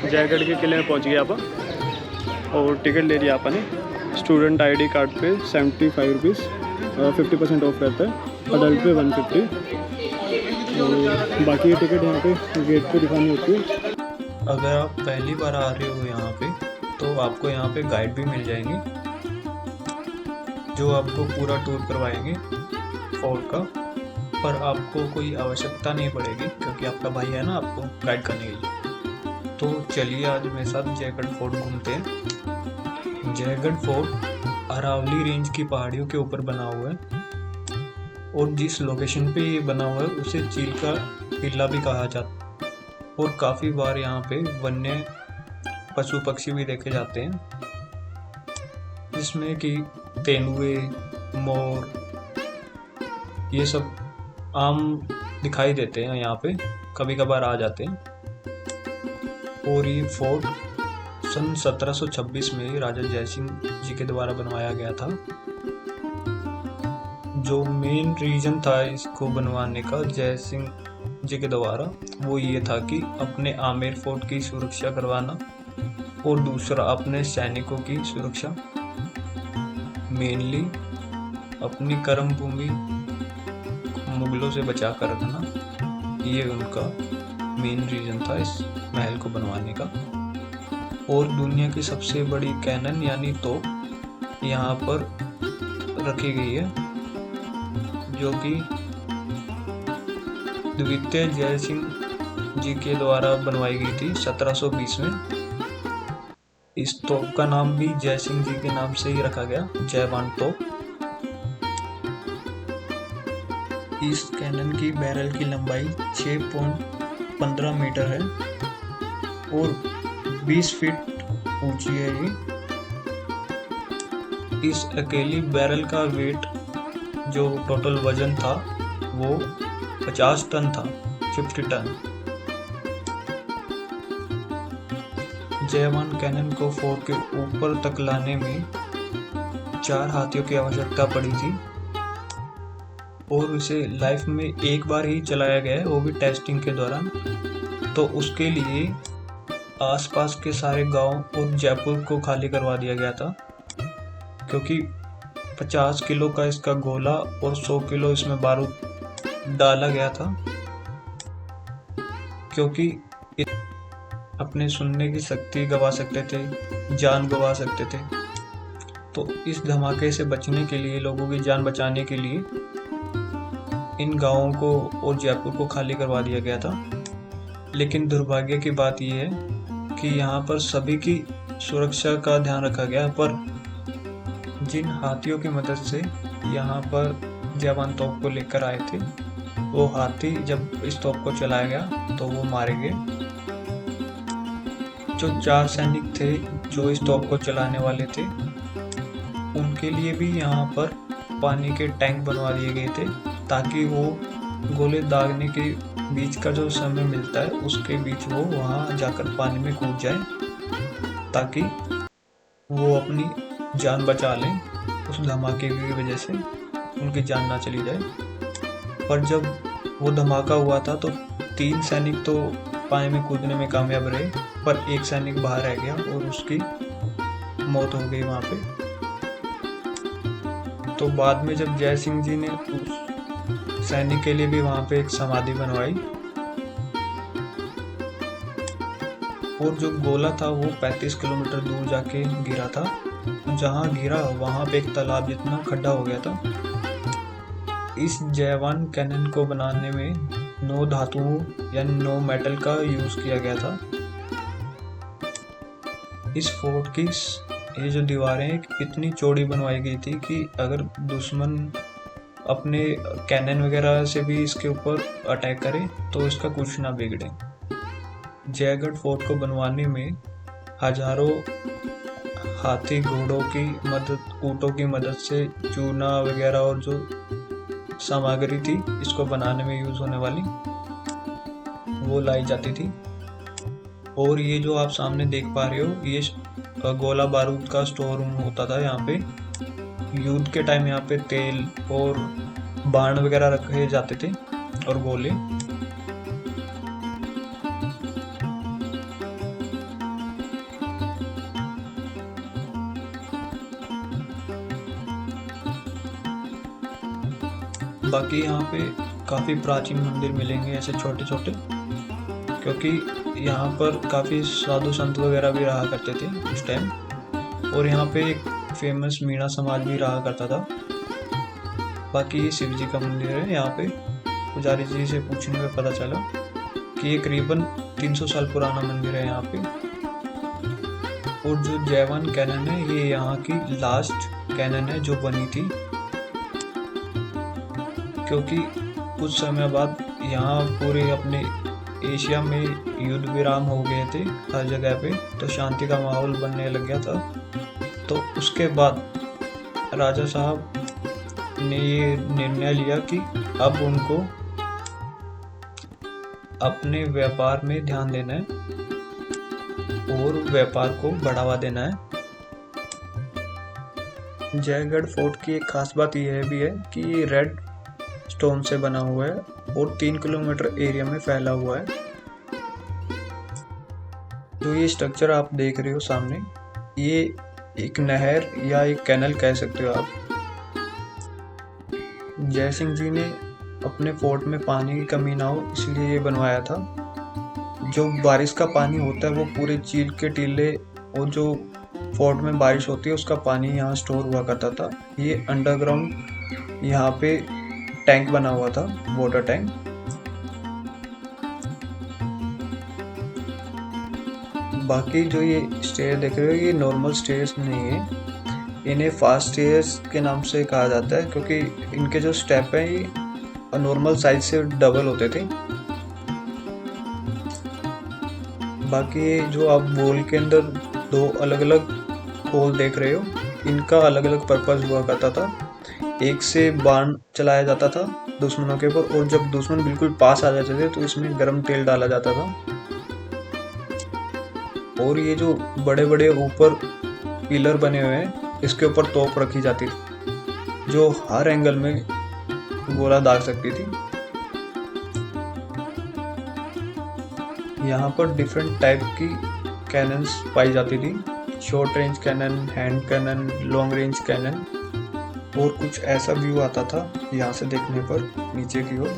जयगढ़ के किले में पहुंच गए आप और टिकट ले लिया आपने। स्टूडेंट आईडी कार्ड पे 75 रुपीज़ 50% ऑफ रहता है, अडल्ट पे 150। और बाकी ये टिकट यहाँ पे गेट पे दिखानी होती है। अगर आप पहली बार आ रहे हो यहाँ पे तो आपको यहाँ पे गाइड भी मिल जाएंगे जो आपको पूरा टूर करवाएंगे फोर्ट का, पर आपको कोई आवश्यकता नहीं पड़ेगी क्योंकि आपका भाई है ना आपको गाइड करने के लिए। तो चलिए आज मेरे साथ जयगढ़ फोर्ट घूमते हैं। जयगढ़ फोर्ट अरावली रेंज की पहाड़ियों के ऊपर बना हुआ है और जिस लोकेशन पे ये बना हुआ है उसे चील का किला भी कहा जाता है। और काफ़ी बार यहाँ पे वन्य पशु पक्षी भी देखे जाते हैं जिसमें कि तेंदुए, मोर, ये सब आम दिखाई देते हैं यहाँ पे, कभी कभार आ जाते हैं। और ये फोर्ट सन 1726 में राजा जयसिंह जी के द्वारा बनवाया गया था। जो मेन रीजन था इसको बनवाने का जयसिंह जी के द्वारा वो ये था कि अपने आमेर फोर्ट की सुरक्षा करवाना और दूसरा अपने सैनिकों की सुरक्षा, मेनली अपनी कर्म भूमि मुगलों से बचा कर रखना, ये उनका मेन रीजन था इस महल को बनवाने का। और दुनिया की सबसे बड़ी कैनन यानी तोप यहाँ पर रखी गई है जो कि द्वितीय जयसिंह जी के द्वारा बनवाई गई थी 1720 में। इस तोप का नाम भी जयसिंह जी के नाम से ही रखा गया, जयवान तोप। इस कैनन की बैरल की लंबाई 6.15 मीटर है और 20 फीट ऊंची है ये। इस अकेली बैरल का वेट जो टोटल वजन था वो 50 टन था, 50 टन। जयवान कैनन को फोर्ट के ऊपर तक लाने में 4 हाथियों की आवश्यकता पड़ी थी और इसे लाइफ में एक बार ही चलाया गया है, वो भी टेस्टिंग के दौरान। तो उसके लिए आसपास के सारे गांव और जयपुर को खाली करवा दिया गया था क्योंकि 50 किलो का इसका गोला और 100 किलो इसमें बारूद डाला गया था, क्योंकि अपने सुनने की शक्ति गवा सकते थे, जान गवा सकते थे। तो इस धमाके से बचने के लिए, लोगों की जान बचाने के लिए इन गांवों को और जयपुर को खाली करवा दिया गया था। लेकिन दुर्भाग्य की बात यह है कि यहाँ पर सभी की सुरक्षा का ध्यान रखा गया, पर जिन हाथियों की मदद से यहाँ पर जयवान तोप को लेकर आए थे वो हाथी जब इस तोप को चलाया गया तो वो मारे गए। जो 4 सैनिक थे जो इस तोप को चलाने वाले थे उनके लिए भी यहाँ पर पानी के टैंक बनवा दिए गए थे ताकि वो गोले दागने के बीच का जो समय मिलता है उसके बीच वो वहाँ जाकर पानी में कूद जाए ताकि वो अपनी जान बचा लें। उस धमाके की वजह से उनकी जान ना चली जाए। पर जब वो धमाका हुआ था तो 3 सैनिक तो पानी में कूदने में कामयाब रहे, पर 1 सैनिक बाहर रह गया और उसकी मौत हो गई वहाँ पे। तो बाद में जब जय सिंह जी ने उस सैनिक के लिए भी वहाँ पे एक समाधि बनवाई और जो गोला था वो 35 किलोमीटर दूर जाके गिरा था। जहाँ गिरा वहाँ पे एक तालाब जितना खड्डा हो गया था। इस जयवान कैनन को बनाने में 9 धातुओं यानी 9 मेटल का यूज किया गया था। इस फोर्ट की ये जो दीवारें इतनी चौड़ी बनवाई गई थी कि अगर दुश्मन अपने कैनन वगैरह से भी इसके ऊपर अटैक करे तो इसका कुछ ना बिगड़े। जयगढ़ फोर्ट को बनवाने में हजारों हाथी घोड़ों की मदद, ऊँटों की मदद से चूना वगैरह और जो सामग्री थी इसको बनाने में यूज होने वाली वो लाई जाती थी। और ये जो आप सामने देख पा रहे हो ये गोला बारूद का स्टोर रूम होता था। यहाँ पे युद्ध के टाइम यहाँ पे तेल और बाण वगैरह रखे जाते थे और गोले। बाकी यहाँ पे काफ़ी प्राचीन मंदिर मिलेंगे ऐसे छोटे छोटे, क्योंकि यहाँ पर काफ़ी साधु संत वगैरह भी रहा करते थे उस टाइम। और यहाँ पे एक फेमस मीणा समाज भी रहा करता था। बाकी ये शिव जी का मंदिर है। यहाँ पे पुजारी जी से पूछने में पता चला कि ये करीबन 300 साल पुराना मंदिर है यहाँ पे। और जो जयवन कैनन है ये यहाँ की लास्ट कैनन है जो बनी थी, क्योंकि कुछ समय बाद यहाँ पूरे अपने एशिया में युद्ध विराम हो गए थे हर जगह पे, तो शांति का माहौल बनने लग गया था। तो उसके बाद राजा साहब ने ये निर्णय लिया कि अब उनको अपने व्यापार में ध्यान देना है और व्यापार को बढ़ावा देना है। जयगढ़ फोर्ट की एक खास बात यह भी है कि ये रेड स्टोन से बना हुआ है और 3 किलोमीटर एरिया में फैला हुआ है। जो ये स्ट्रक्चर आप देख रहे हो सामने, ये एक नहर या एक कैनल कह सकते हो आप। जय सिंह जी ने अपने फोर्ट में पानी की कमी ना हो इसलिए ये बनवाया था। जो बारिश का पानी होता है वो पूरे झील के टीले और जो फोर्ट में बारिश होती है उसका पानी यहाँ स्टोर हुआ करता था। ये अंडरग्राउंड यहाँ पे टैंक बना हुआ था, वाटर टैंक। बाकी जो ये स्टेयर देख रहे हो ये नॉर्मल स्टेयर्स नहीं है, इन्हें फास्ट स्टेयर्स के नाम से कहा जाता है, क्योंकि इनके जो स्टेप हैं ये नॉर्मल साइज से डबल होते थे। बाकी जो आप वॉल के अंदर 2 अलग अलग होल देख रहे हो, इनका अलग अलग पर्पस हुआ करता था। एक से बाण चलाया जाता था दुश्मनों के ऊपर, और जब दुश्मन बिल्कुल पास आ जाते थे तो इसमें गर्म तेल डाला जाता था। और ये जो बड़े बड़े ऊपर पिलर बने हुए हैं इसके ऊपर तोप रखी जाती थी जो हर एंगल में गोला दाग सकती थी। यहाँ पर डिफरेंट टाइप की कैनन्स पाई जाती थी, short range cannon, hand cannon, long range cannon. और कुछ ऐसा व्यू आता था यहाँ से देखने पर नीचे की ओर।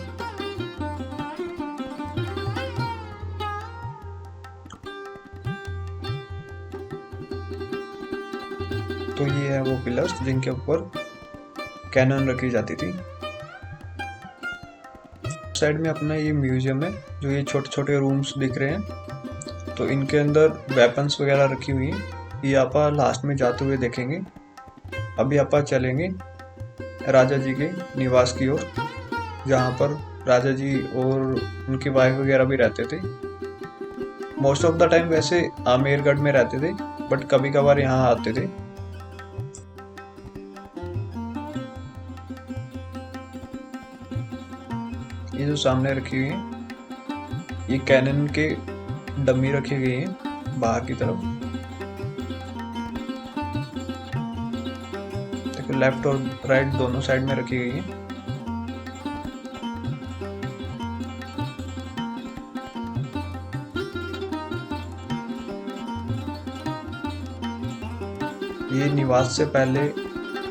तो ये है वो पिलर्स जिनके ऊपर कैनन रखी जाती थी। साइड में अपना ये म्यूजियम है, जो ये छोटे छोटे रूम्स दिख रहे हैं, तो इनके अंदर वेपन्स वगैरह रखी हुई हैं। ये आप लास्ट में जाते हुए देखेंगे। अभी आप चलेंगे राजा जी के निवास की ओर, जहाँ पर राजा जी और उनकी वाइफ वगैरह भी रहते थे। मोस्ट ऑफ द टाइम वैसे आमेरगढ़ में रहते थे, बट कभी कभार यहाँ आते थे। ये जो सामने रखी हुई है ये कैनन के डमी रखी गई हैं बाहर की तरफ। देखो लेफ्ट और राइट दोनों साइड में रखी गई है। ये निवास से पहले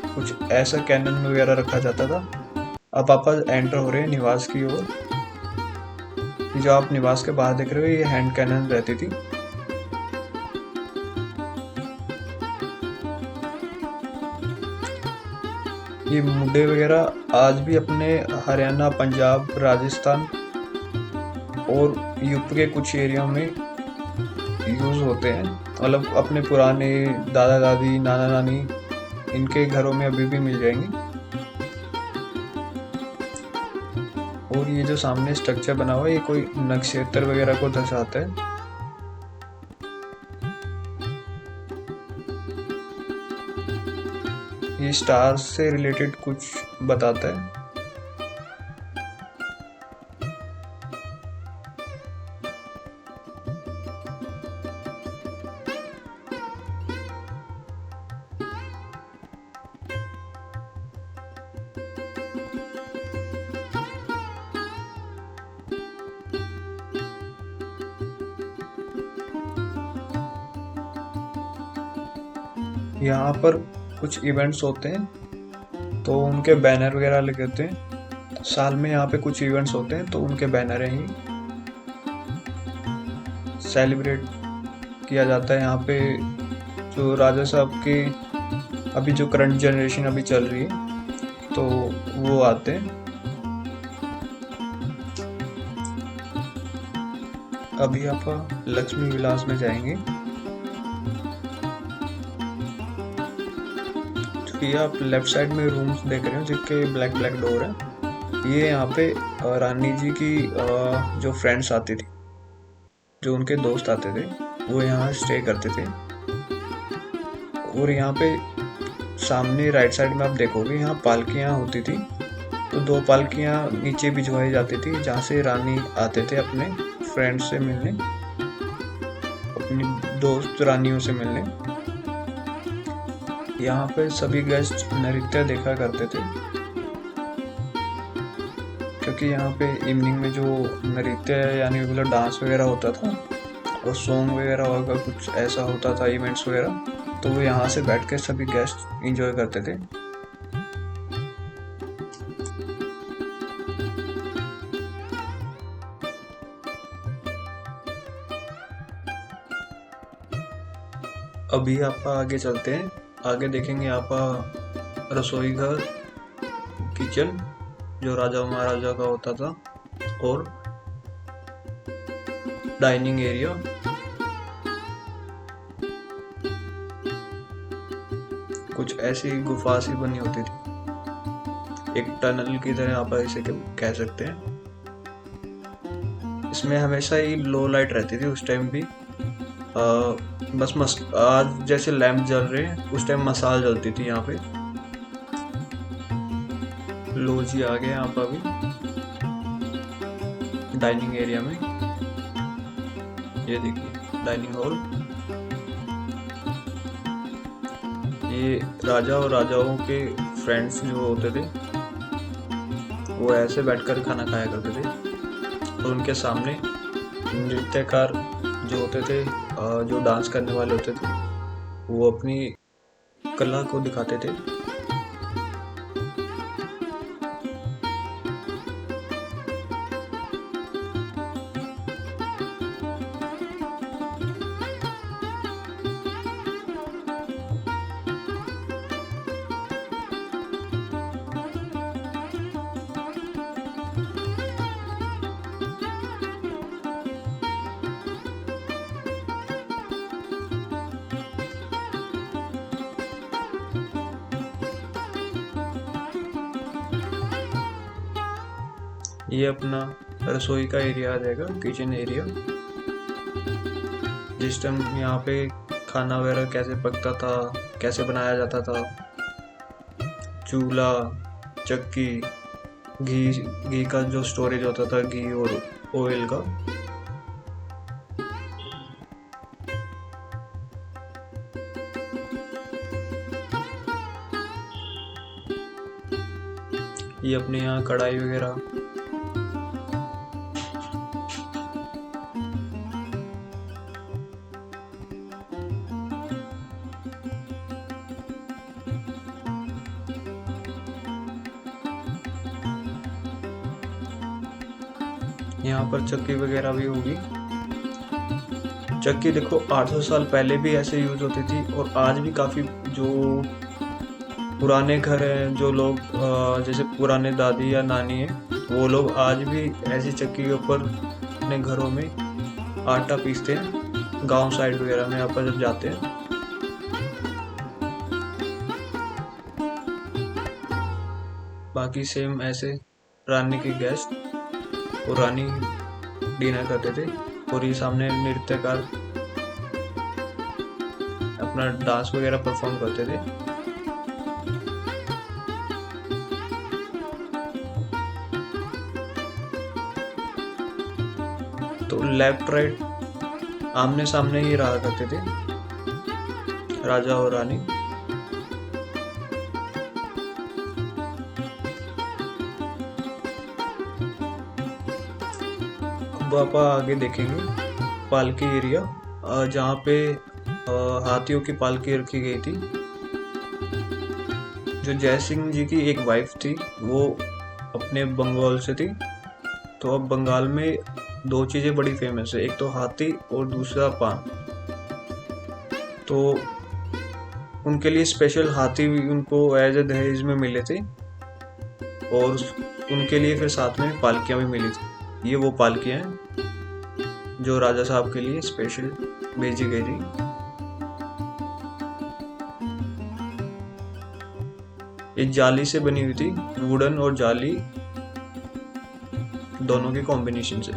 कुछ ऐसा कैनन वगैरह रखा जाता था। अब आप एंटर हो रहे हैं निवास की ओर। जो आप निवास के बाहर देख रहे हो ये हैंड कैनन रहती थी। ये मुड्डे वगैरह आज भी अपने हरियाणा, पंजाब, राजस्थान और यूपी के कुछ एरिया में यूज होते हैं। मतलब अपने पुराने दादा दादी, नाना नानी, इनके घरों में अभी भी मिल जाएंगे। और ये जो सामने स्ट्रक्चर बना हुआ है ये कोई नक्षत्र वगैरह को दर्शाता है। ये स्टार से रिलेटेड कुछ बताता है। यहाँ पर कुछ इवेंट्स होते हैं तो उनके बैनर वगैरह लगे होते हैं, साल में यहाँ पे कुछ इवेंट्स होते हैं तो उनके बैनर हैं ही सेलिब्रेट किया जाता है यहाँ पे। जो राजा साहब के अभी जो करंट जनरेशन अभी चल रही है तो वो आते हैं। अभी आप लक्ष्मी विलास में जाएंगे तो ये आप लेफ्ट साइड में रूम्स देख रहे हो जिसके ब्लैक ब्लैक डोर है। ये यहाँ पे रानी जी की जो फ्रेंड्स आती थी, जो उनके दोस्त आते थे, वो यहाँ स्टे करते थे। और यहाँ पे सामने राइट साइड में आप देखोगे यहाँ पालकियाँ होती थी, तो 2 पालकियाँ नीचे भिजवाई जाती थी जहाँ से रानी आते थे अपने फ्रेंड्स से मिलने, अपनी दोस्त रानियों से मिलने। यहाँ पे सभी गेस्ट नृत्य देखा करते थे क्योंकि यहाँ पे इवनिंग में जो नृत्य यानी मतलब डांस वगैरह होता था और सॉन्ग वगैरह होगा कुछ ऐसा होता था इवेंट्स वगैरह, तो वो यहाँ से बैठ के सभी गेस्ट एंजॉय करते थे। अभी आप आगे चलते हैं, आगे देखेंगे आप रसोई घर, किचन जो राजा महाराजा का होता था, और डाइनिंग एरिया। कुछ ऐसी गुफा सी बनी होती थी, एक टनल की तरह आप इसे कह सकते हैं। इसमें हमेशा ही लो लाइट रहती थी उस टाइम भी। बस आज जैसे लैंप जल रहे हैं उस टाइम मसाल जलती थी यहाँ पे। लो जी आ गए यहाँ पर अभी डाइनिंग एरिया में। ये देखिए डाइनिंग हॉल। ये राजा और राजाओं के फ्रेंड्स जो होते थे वो ऐसे बैठकर खाना खाया करते थे, और उनके सामने नृत्यकार जो होते थे, जो डांस करने वाले होते थे, वो अपनी कला को दिखाते थे। ये अपना रसोई का एरिया आ जाएगा, किचन एरिया, जिस टाइम यहाँ पे खाना वगैरह कैसे पकता था, कैसे बनाया जाता था, चूल्हा, चक्की, घी का जो स्टोरेज होता था, घी और ऑयल का। ये अपने यहाँ कढ़ाई वगैरह। यहाँ पर चक्की वगैरह भी होगी। चक्की देखो 800 साल पहले भी ऐसे यूज होती थी, और आज भी काफ़ी जो पुराने घर हैं, जो लोग जैसे पुराने दादी या नानी है, वो लोग आज भी ऐसी चक्की के ऊपर अपने घरों में आटा पीसते हैं। गांव साइड वगैरह में आप जब जाते हैं। बाकी सेम ऐसे रानी के गेस्ट और रानी डिनर करते थे, और ये सामने नृत्यकार अपना डांस वगैरह परफॉर्म करते थे। तो लेफ्ट राइट आमने सामने ही रहा करते थे राजा और रानी। अब आप आगे देखेंगे पालकी एरिया, जहाँ पे हाथियों की पालकी रखी गई थी। जो जय सिंह जी की एक वाइफ थी, वो अपने बंगाल से थी। तो अब बंगाल में दो चीज़ें बड़ी फेमस है, एक तो हाथी और दूसरा पान। तो उनके लिए स्पेशल हाथी भी उनको एज ए दहेज में मिले थे, और उनके लिए फिर साथ में पालकियाँ भी मिली थी। ये वो पालकियाँ हैं जो राजा साहब के लिए स्पेशल भेजी गई थी। ये जाली से बनी हुई थी, वुडन और जाली दोनों के कॉम्बिनेशन से।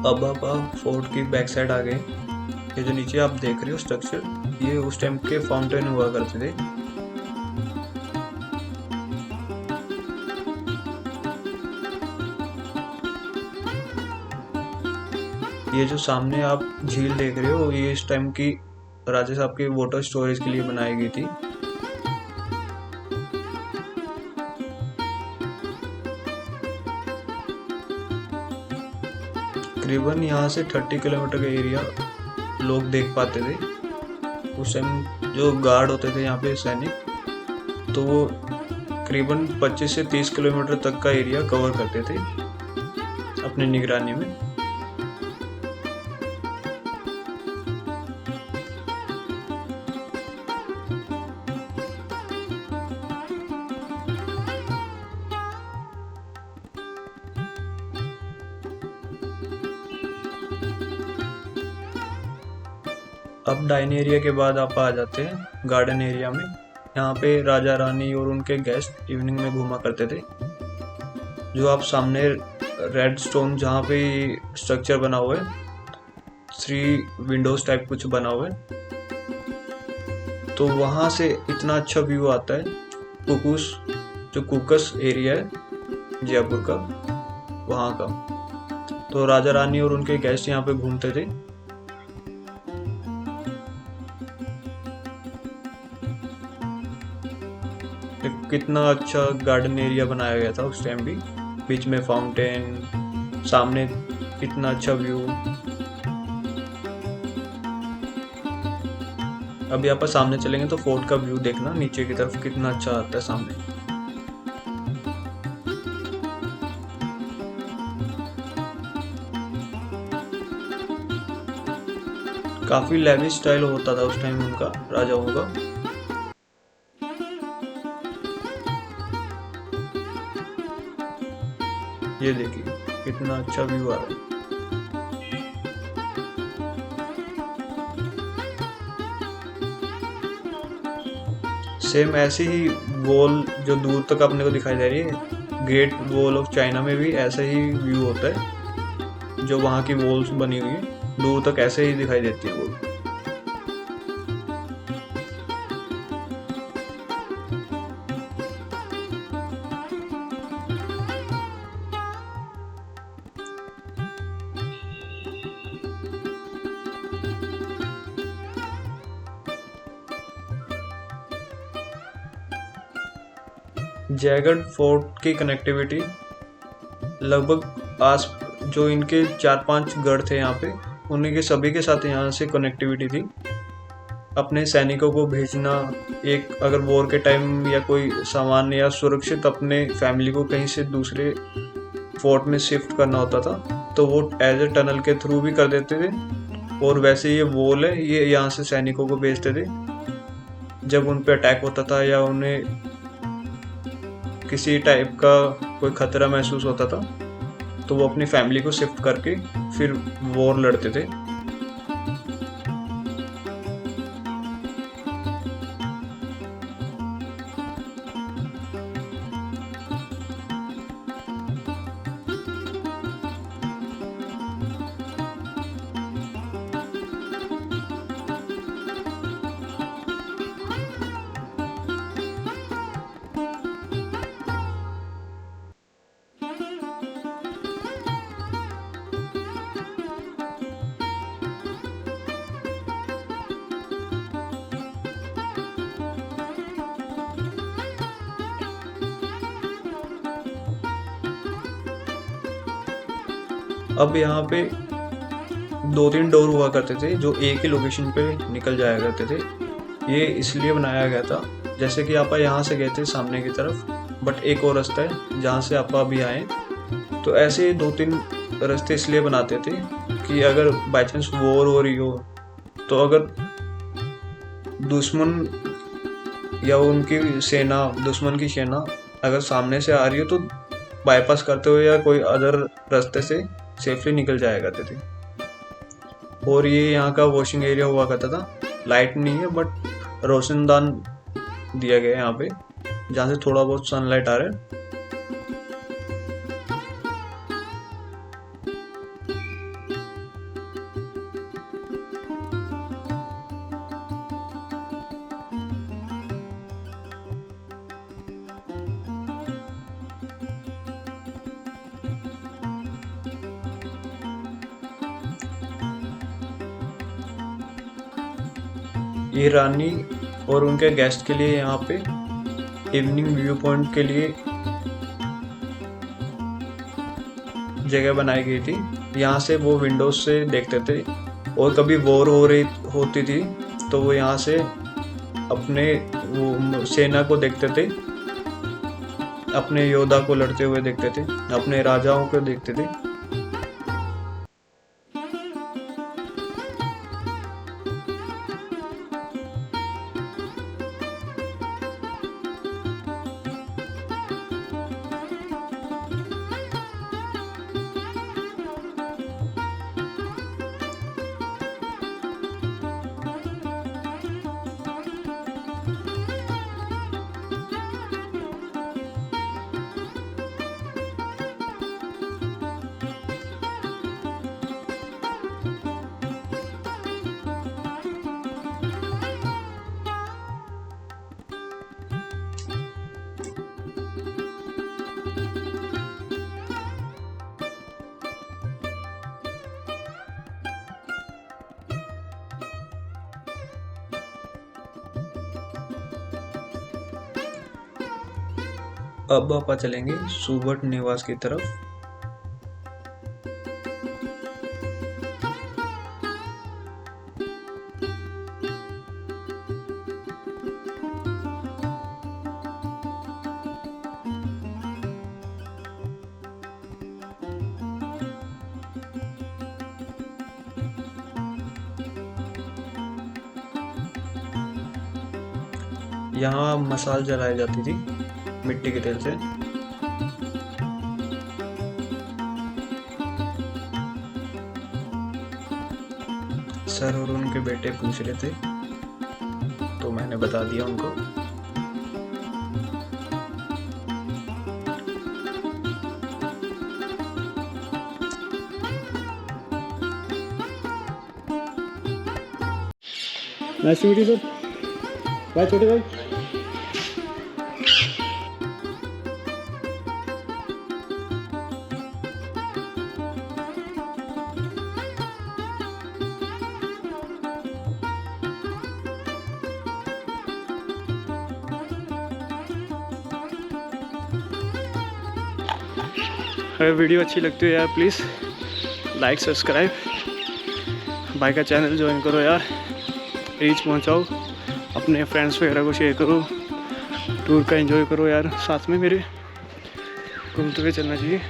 अब आप फोर्ट की बैक साइड आ गए। ये जो नीचे आप देख रहे हो स्ट्रक्चर, ये उस टाइम के फाउंटेन हुआ करते थे। ये जो सामने आप झील देख रहे हो, ये इस टाइम की राजा साहब की वाटर स्टोरेज के लिए बनाई गई थी। तकरीबन यहाँ से 30 किलोमीटर का एरिया लोग देख पाते थे। उस टाइम जो गार्ड होते थे यहाँ पे सैनिक, तो वो तकरीबन 25 से 30 किलोमीटर तक का एरिया कवर करते थे अपनी निगरानी में। अब डाइन एरिया के बाद आप आ जाते हैं गार्डन एरिया में। यहाँ पे राजा रानी और उनके गेस्ट इवनिंग में घूमा करते थे। जो आप सामने रेड स्टोन जहाँ पे स्ट्रक्चर बना हुआ है, 3 विंडोज टाइप कुछ बना हुआ है, तो वहाँ से इतना अच्छा व्यू आता है। कुकुस जो कुकस एरिया है जयपुर का, वहाँ का। तो राजा रानी और उनके गेस्ट यहाँ पे घूमते थे। कितना अच्छा गार्डन एरिया बनाया गया था उस टाइम भी, बीच में फाउंटेन, सामने इतना अच्छा व्यू। अभी आप सामने चलेंगे तो फोर्ट का व्यू देखना नीचे की तरफ कितना अच्छा आता है सामने। काफी लेविश स्टाइल होता था उस टाइम उनका, राजाओं का। ये देखिए कितना अच्छा व्यू आ रहा है। सेम ऐसी ही वॉल जो दूर तक अपने को दिखाई दे रही है, ग्रेट वॉल ऑफ चाइना में भी ऐसा ही व्यू होता है। जो वहाँ की वॉल्स बनी हुई है दूर तक ऐसे ही दिखाई देती है वॉल। जयगढ़ फोर्ट की कनेक्टिविटी लगभग आस जो इनके 4-5 गढ़ थे यहाँ पे, उन्हीं के सभी के साथ यहाँ से कनेक्टिविटी थी। अपने सैनिकों को भेजना, एक अगर वॉर के टाइम या कोई सामान या सुरक्षित अपने फैमिली को कहीं से दूसरे फोर्ट में शिफ्ट करना होता था, तो वो एज ए टनल के थ्रू भी कर देते थे। और वैसे ये वॉल है, ये यहाँ से सैनिकों को भेजते थे जब उन पे अटैक होता था या उन्हें किसी टाइप का कोई खतरा महसूस होता था, तो वो अपनी फैमिली को शिफ्ट करके फिर वॉर लड़ते थे। अब यहाँ पे 2-3 डोर हुआ करते थे जो एक ही लोकेशन पे निकल जाया करते थे। ये इसलिए बनाया गया था, जैसे कि आप यहाँ से गए थे सामने की तरफ, बट एक और रास्ता है जहाँ से आप अभी आए। तो ऐसे 2-3 रास्ते इसलिए बनाते थे कि अगर बाई चांस वॉर हो रही हो, तो अगर दुश्मन या उनकी सेना, दुश्मन की सेना अगर सामने से आ रही हो तो बाईपास करते हुए या कोई अदर रास्ते से सेफली निकल जाया करते थे। और ये यहाँ का वॉशिंग एरिया हुआ करता था। लाइट नहीं है बट रोशनदान दिया गया है यहाँ पे, जहाँ से थोड़ा बहुत सनलाइट आ रहा है। ये रानी और उनके गेस्ट के लिए यहाँ पे इवनिंग व्यू पॉइंट के लिए जगह बनाई गई थी। यहाँ से वो विंडोज से देखते थे, और कभी वॉर हो रही होती थी तो वो यहाँ से अपने वो सेना को देखते थे, अपने योद्धा को लड़ते हुए देखते थे, अपने राजाओं को देखते थे। अब आप चलेंगे सुबट निवास की तरफ। यहाँ मसाल जलाई जाती थी मिट्टी के तेल से। सर और उनके बेटे पूछ रहे थे तो मैंने बता दिया उनको। Nice to meet you sir. Bye छोटे भाई। अगर वीडियो अच्छी लगती है यार प्लीज़ लाइक सब्सक्राइब, भाई का चैनल ज्वाइन करो यार, रीच पहुंचाओ, अपने फ्रेंड्स वगैरह को शेयर करो, टूर का एंजॉय करो यार, साथ में मेरे घूमते हुए चलना चाहिए।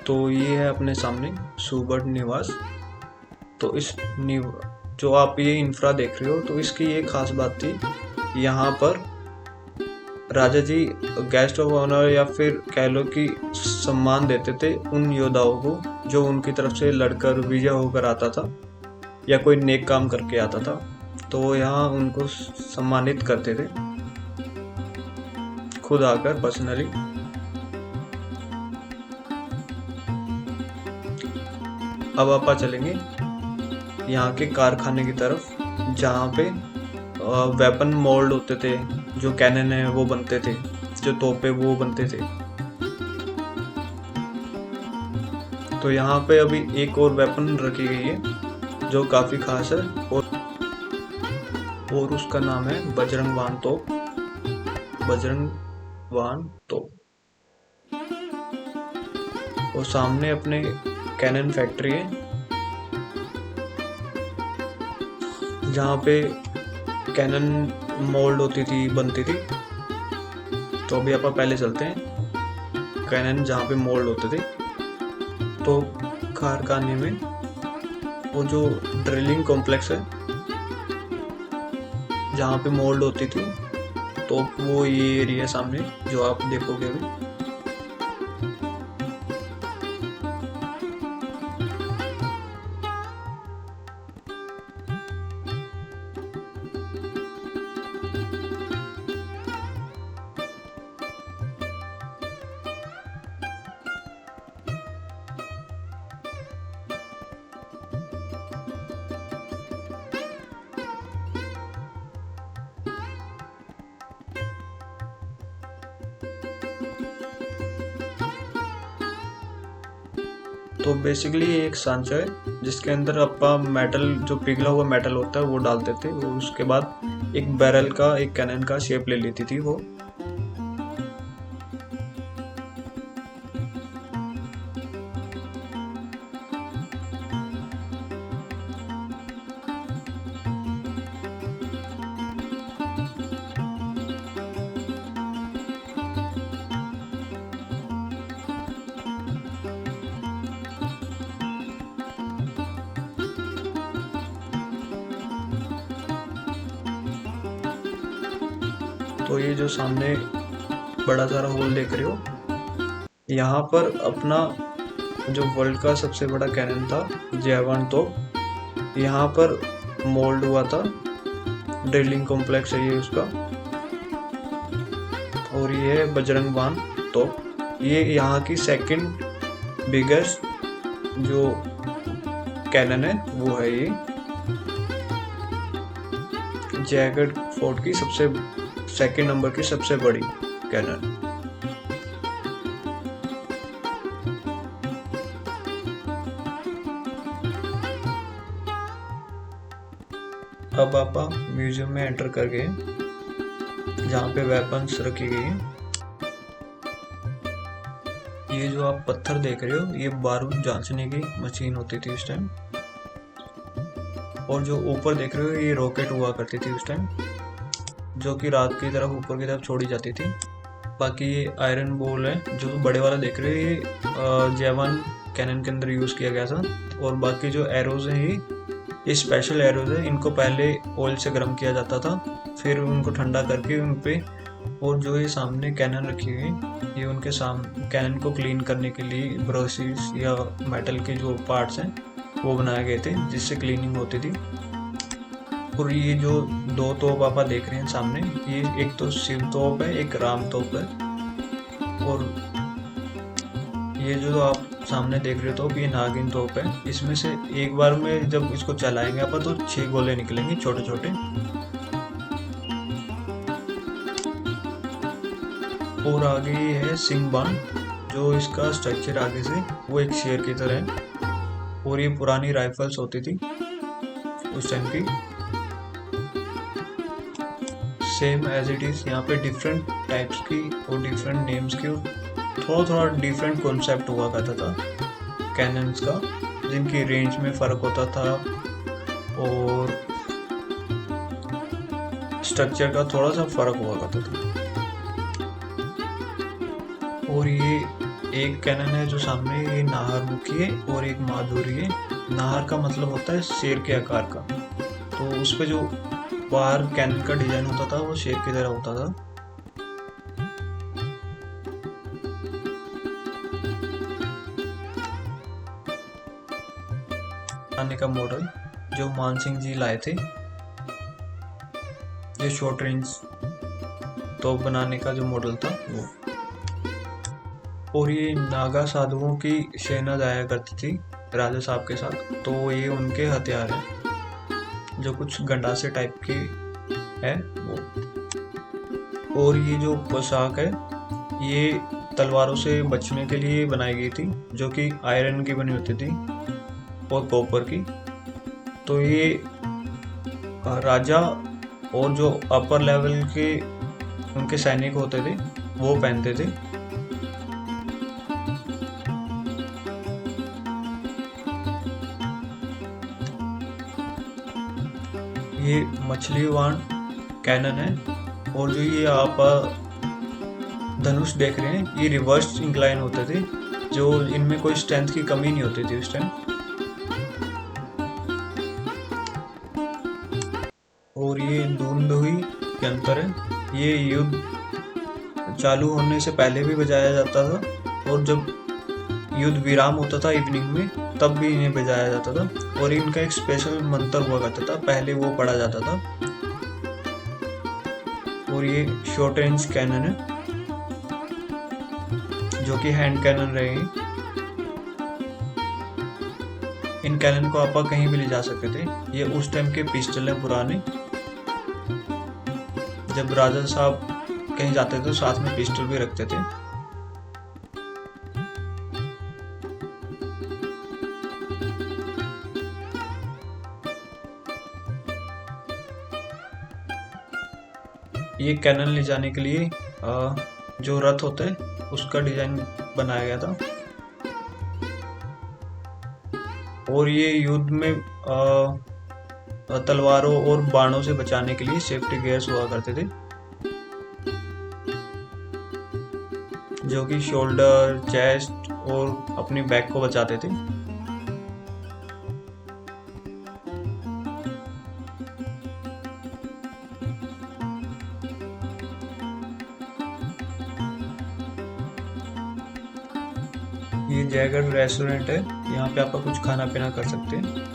तो ये है अपने सामने सुबट निवास। तो इस जो आप ये इंफ्रा देख रहे हो, तो इसकी ये खास बात थी, यहाँ पर राजा जी गेस्ट ऑफ ऑनर या फिर कह लो कि सम्मान देते थे उन योद्धाओं को जो उनकी तरफ से लड़कर विजय होकर आता था या कोई नेक काम करके आता था। तो वो यहाँ उनको सम्मानित करते थे खुद आकर पर्सनली। अब आप चलेंगे यहाँ के कारखाने की तरफ, जहाँ पे वेपन मोल्ड होते थे, जो कैनन है वो बनते थे, जो तोपे वो बनते थे। तो यहाँ पे अभी एक और वेपन रखी गई है जो काफ़ी खास है और उसका नाम है बजरंग वान तोप। बजरंग वान तोप। और सामने अपने कैनन फैक्ट्री है जहाँ पे कैनन मोल्ड होती थी, बनती थी। तो अभी अपन पहले चलते हैं कैनन जहाँ पे मोल्ड होते थे। तो कारखाने में वो जो ड्रिलिंग कॉम्प्लेक्स है जहाँ पे मोल्ड होती थी, तो वो ये एरिया सामने जो आप देखोगे अभी। तो बेसिकली ये एक सांचा है जिसके अंदर अपा मेटल, जो पिघला हुआ मेटल होता है वो डालते थे और उसके बाद एक बैरल का, एक कैनन का शेप ले लेती थी वो। तो ये जो सामने बड़ा सारा होल देख रहे हो, यहाँ पर अपना जो वर्ल्ड का सबसे बड़ा कैनन था जयवान तोप, यहाँ पर मोल्ड हुआ था। ड्रिलिंग कॉम्प्लेक्स है ये उसका। और ये है बजरंग वान तोप। ये यहाँ की सेकंड बिगेस्ट जो कैनन है वो है ये। जयगढ़ फोर्ट की सबसे सेकंड नंबर की सबसे बड़ी कैनन। अब आप म्यूजियम में एंटर कर गए जहाँ पे वेपन्स रखी गई है। ये जो आप पत्थर देख रहे हो ये बारूद जांचने की मशीन होती थी उस टाइम। और जो ऊपर देख रहे हो ये रॉकेट हुआ करती थी उस टाइम, जो कि रात की तरफ ऊपर की तरफ छोड़ी जाती थी। बाकी ये आयरन बॉल है जो बड़े वाला देख रहे हो, ये जयवान कैनन के अंदर यूज़ किया गया था। और बाकी जो एरोज हैं ये स्पेशल एरोज है। इनको पहले ऑयल से गर्म किया जाता था, फिर उनको ठंडा करके उन पे, और जो ये सामने कैनन रखी हुई ये उनके सामने कैनन को क्लीन करने के लिए ब्रशेस या मेटल के जो पार्ट्स हैं वो बनाए गए थे जिससे क्लीनिंग होती थी। और ये जो दो तोप आप देख रहे हैं सामने, ये एक तो शिव तोप है, एक राम तोप है। और ये जो आप सामने देख रहे हो तोप, ये नागिन तोप है। इसमें से एक बार में जब इसको चलाएंगे आप तो 6 गोले निकलेंगे छोटे छोटे। और आगे ये है सिंह बाण, जो इसका स्ट्रक्चर आगे से वो एक शेर की तरह है। और ये पुरानी राइफल्स होती थी उस टाइम की, सेम एज इट इज। यहाँ पे डिफरेंट टाइप्स की और डिफरेंट नेम्स की थोड़ा थोड़ा डिफरेंट कॉन्सेप्ट हुआ करता था कैनन्स का, जिनकी रेंज में फ़र्क होता था और स्ट्रक्चर का थोड़ा सा फ़र्क हुआ करता था। और ये एक कैनन है जो सामने, ये नाहर मुखी है और एक माधुरी है। नाहर का मतलब होता है शेर के आकार का, तो उस पे जो बाहर कैनन का डिजाइन होता था वो शेर की तरह होता था। आने का मॉडल जो मानसिंह जी लाए थे, जो शॉर्ट रेंज तो बनाने का जो मॉडल था वो। और ये नागा साधुओं की सेना जाया करती थी राजा साहब के साथ, तो ये उनके हथियार हैं जो कुछ गंडासे टाइप की है वो। और ये जो पोशाक है ये तलवारों से बचने के लिए बनाई गई थी, जो कि आयरन की बनी होती थी और कॉपर की। तो ये राजा और जो अपर लेवल के उनके सैनिक होते थे वो पहनते थे। ये मछली वाण कैनन है, और जो ये आप धनुष देख रहे हैं ये रिवर्स इंक्लाइन होते थे, जो इनमें कोई स्ट्रेंथ की कमी नहीं होती थी उस टाइम। और ये धूमधुई यंत्र है, ये युद्ध चालू होने से पहले भी बजाया जाता था, और जब युद्ध विराम होता था इवनिंग में तब भी इन्हें बजाया जाता था, और इनका एक स्पेशल मंत्र हुआ करता था, पहले वो पढ़ा जाता था। और ये शॉर्ट रेंज कैनन है, जो कि हैंड कैनन रहेगी। इन कैनन को आप कहीं भी ले जा सकते थे। ये उस टाइम के पिस्टल हैं पुराने, जब राजा साहब कहीं जाते थे तो साथ में पिस्टल भी रखते थे। ये कैनन ले जाने के लिए जो रथ होता है उसका डिजाइन बनाया गया था, और ये युद्ध में तलवारों और बाणों से बचाने के लिए सेफ्टी गियर्स हुआ करते थे, जो कि शोल्डर, चेस्ट और अपनी बैक को बचाते थे। ये जयगढ़ रेस्टोरेंट है, यहाँ पे आप कुछ खाना पीना कर सकते हैं।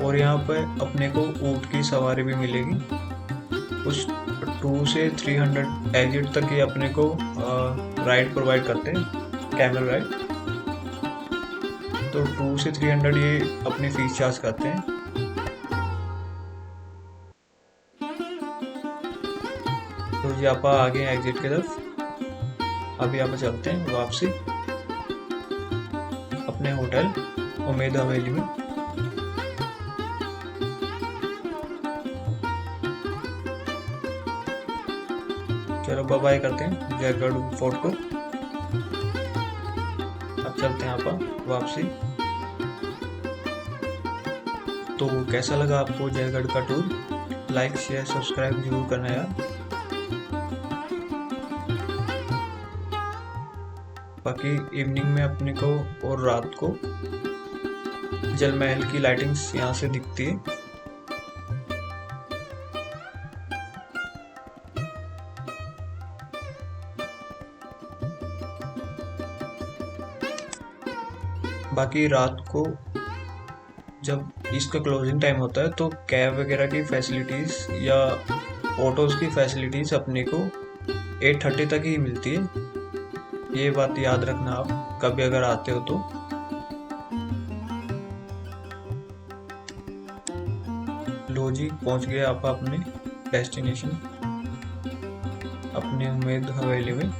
और यहाँ पे अपने को ऊंट की सवारी भी मिलेगी। कुछ 2 से 300 एग्जिट तक ये अपने को राइड प्रोवाइड करते हैं, कैमल राइड। तो 2 से 300 ये अपनी फीस चार्ज करते हैं। तो ये आप आगे एग्जिट की तरफ। अभी आप चलते हैं वापसी अपने होटल उम्मीद हवेली में। चलो बाय बाय करते हैं जयगढ़ फोर्ट को। अब चलते हैं आप वापसी। तो कैसा लगा आपको जयगढ़ का टूर? लाइक शेयर सब्सक्राइब जरूर करना यार। बाकी इवनिंग में अपने को और रात को जल महल की लाइटिंग्स यहाँ से दिखती है। बाकी रात को जब इसका क्लोजिंग टाइम होता है तो कैब वगैरह की फैसिलिटीज या ऑटोज की फैसिलिटीज अपने को 8:30 तक ही मिलती है। ये बात याद रखना आप कभी अगर आते हो तो। लो जी, पहुंच गए आप अपने डेस्टिनेशन, अपने उम्मीद हवेली में।